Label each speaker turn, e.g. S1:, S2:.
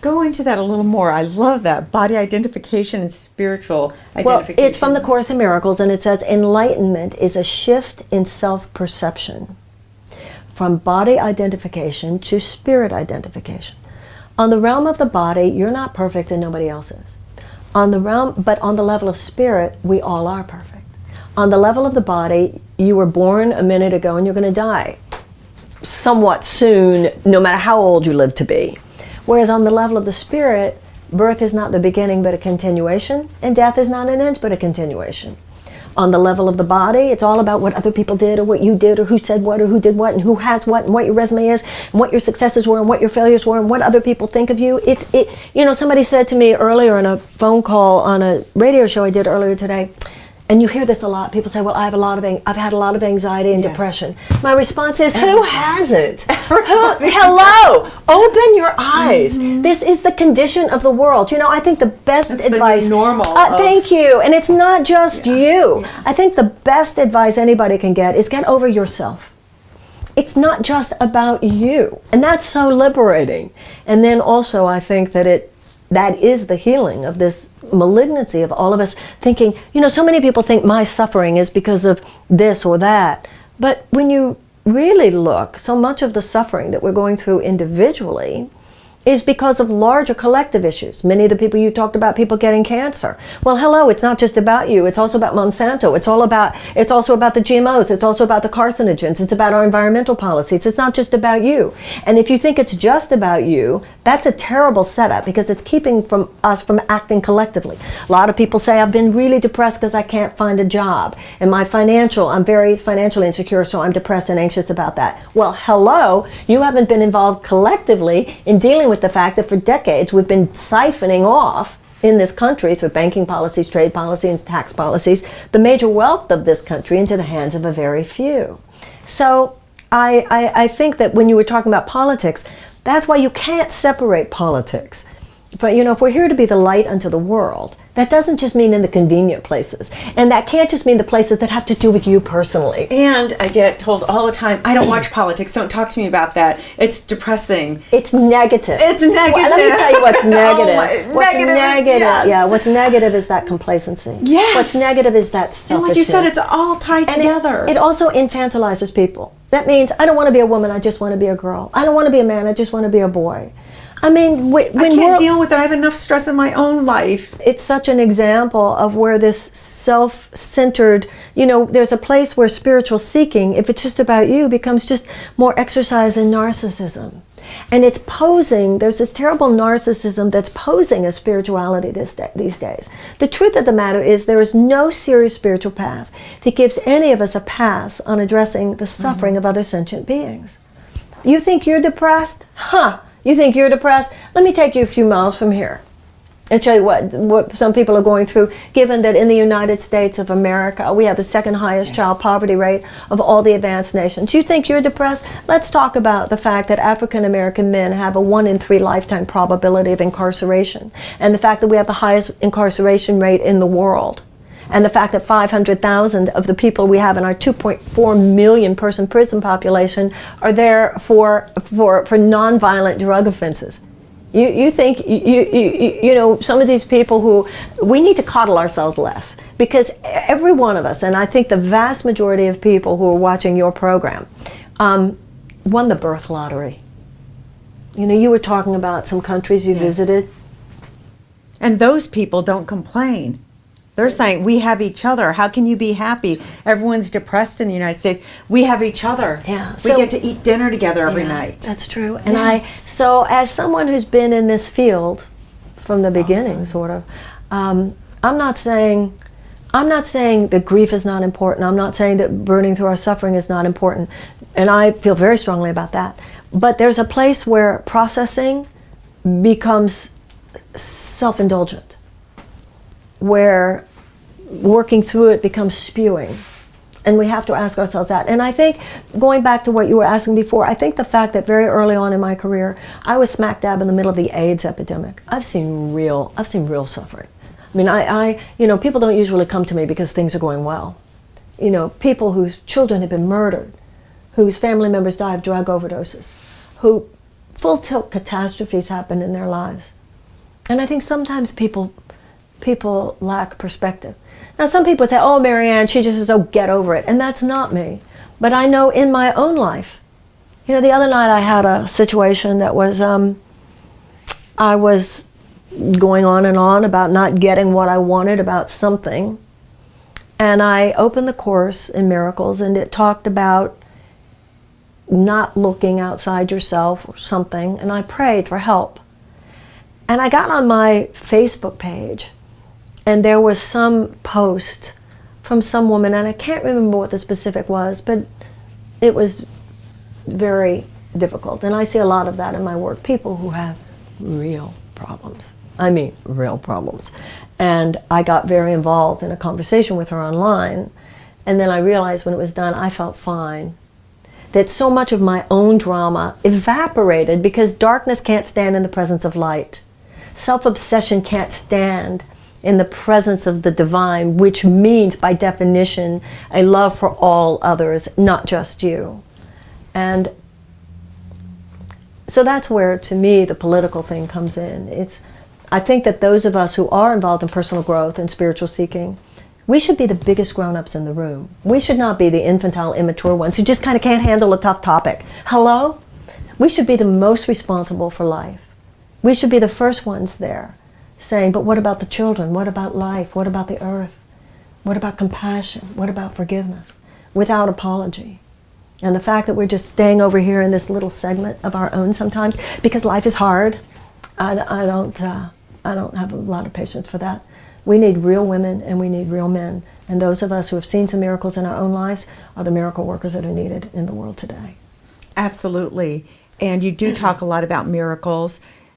S1: go into that a little more. I love that. Body identification and spiritual identification.
S2: Well, it's from the Course in Miracles, and it says enlightenment is a shift in self-perception from body identification to spirit identification. On the realm of the body, you're not perfect and nobody else is. But on the level of spirit, we all are perfect. On the level of the body, you were born a minute ago and you're going to die somewhat soon, no matter how old you live to be. Whereas on the level of the spirit, birth is not the beginning but a continuation, and death is not an end but a continuation. On the level of the body, it's all about what other people did or what you did or who said what or who did what and who has what and what your resume is and what your successes were and what your failures were and what other people think of you. Somebody said to me earlier in a phone call on a radio show I did earlier today, and you hear this a lot. People say, well, I've had a lot of anxiety and depression. My response is, who hasn't? Hello, open your eyes. This is the condition of the world. I think the best advice.
S1: The normal.
S2: Thank you. And it's not just you. Yeah. I think the best advice anybody can get is get over yourself. It's not just about you. And that's so liberating. And then also I think that that is the healing of this malignancy of all of us thinking, so many people think my suffering is because of this or that. But when you really look, so much of the suffering that we're going through individually is because of larger collective issues. Many of the people you talked about, people getting cancer. Well, hello, it's not just about you. It's also about Monsanto. It's also about the GMOs. It's also about the carcinogens. It's about our environmental policies. It's not just about you. And if you think it's just about you, that's a terrible setup because it's keeping us from acting collectively. A lot of people say, I've been really depressed because I can't find a job. And I'm very financially insecure, so I'm depressed and anxious about that. Well, hello, you haven't been involved collectively in dealing with the fact that for decades we've been siphoning off in this country through banking policies, trade policies, and tax policies, the major wealth of this country into the hands of a very few. So I think that when you were talking about politics, that's why you can't separate politics. But if we're here to be the light unto the world, that doesn't just mean in the convenient places. And that can't just mean the places that have to do with you personally.
S1: And I get told all the time, I don't watch politics, don't talk to me about that. It's depressing.
S2: It's negative.
S1: It's negative.
S2: Well, let me tell you what's negative.
S1: What's negative? Yes.
S2: What's negative is that complacency.
S1: Yes.
S2: What's negative is that selfishness.
S1: And like you said, it's all tied together.
S2: It also infantilizes people. That means I don't want to be a woman, I just want to be a girl. I don't want to be a man, I just want to be a boy. I mean, I
S1: can't deal with it. I have enough stress in my own life.
S2: It's such an example of where this self-centered, there's a place where spiritual seeking, if it's just about you, becomes just more exercise in narcissism. And it's posing, there's this terrible narcissism that's posing as spirituality these days. The truth of the matter is there is no serious spiritual path that gives any of us a pass on addressing the suffering of other sentient beings. You think you're depressed? You think you're depressed? Let me take you a few miles from here and show you what some people are going through, given that in the United States of America, we have the second highest child poverty rate of all the advanced nations. You think you're depressed? Let's talk about the fact that African American men have a 1 in 3 lifetime probability of incarceration, and the fact that we have the highest incarceration rate in the world. And the fact that 500,000 of the people we have in our 2.4 million person prison population are there for nonviolent drug offenses. You think, some of these people who, we need to coddle ourselves less. Because every one of us, and I think the vast majority of people who are watching your program, won the birth lottery. You were talking about some countries you visited.
S1: And those people don't complain. They're saying, we have each other. How can you be happy? Everyone's depressed in the United States. We have each other.
S2: Yeah.
S1: We get to eat dinner together every night.
S2: That's true. And so as someone who's been in this field from the beginning, sort of, I'm not saying that grief is not important. I'm not saying that burning through our suffering is not important. And I feel very strongly about that. But there's a place where processing becomes self-indulgent, where working through it becomes spewing. And we have to ask ourselves that. And I think, going back to what you were asking before, I think the fact that very early on in my career, I was smack dab in the middle of the AIDS epidemic. I've seen real suffering. I mean, people don't usually come to me because things are going well. People whose children have been murdered, whose family members die of drug overdoses, who full tilt catastrophes happen in their lives. And I think sometimes people lack perspective. Now, some people would say, oh, Marianne, she just says, oh, get over it. And that's not me. But I know in my own life, the other night I had a situation that was, I was going on and on about not getting what I wanted about something. And I opened the Course in Miracles, and it talked about not looking outside yourself or something. And I prayed for help. And I got on my Facebook page, and there was some post from some woman, and I can't remember what the specific was, but it was very difficult. And I see a lot of that in my work, people who have real problems. I mean, real problems. And I got very involved in a conversation with her online, and then I realized when it was done, I felt fine. That so much of my own drama evaporated because darkness can't stand in the presence of light. Self-obsession can't stand in the presence of the divine, which means, by definition, a love for all others, not just you. And so that's where, to me, the political thing comes in. I think that those of us who are involved in personal growth and spiritual seeking, we should be the biggest grown-ups in the room. We should not be the infantile, immature ones who just kind of can't handle a tough topic. Hello? We should be the most responsible for life. We should be the first ones there, saying, but what about the children? What about life? What about the earth? What about compassion? What about forgiveness? Without apology. And the fact that we're just staying over here in this little segment of our own sometimes, because life is hard, I don't have a lot of patience for that. We need real women and we need real men. And those of us who have seen some miracles in our own lives are the miracle workers that are needed in the world today.
S1: Absolutely. And you do talk a lot about miracles.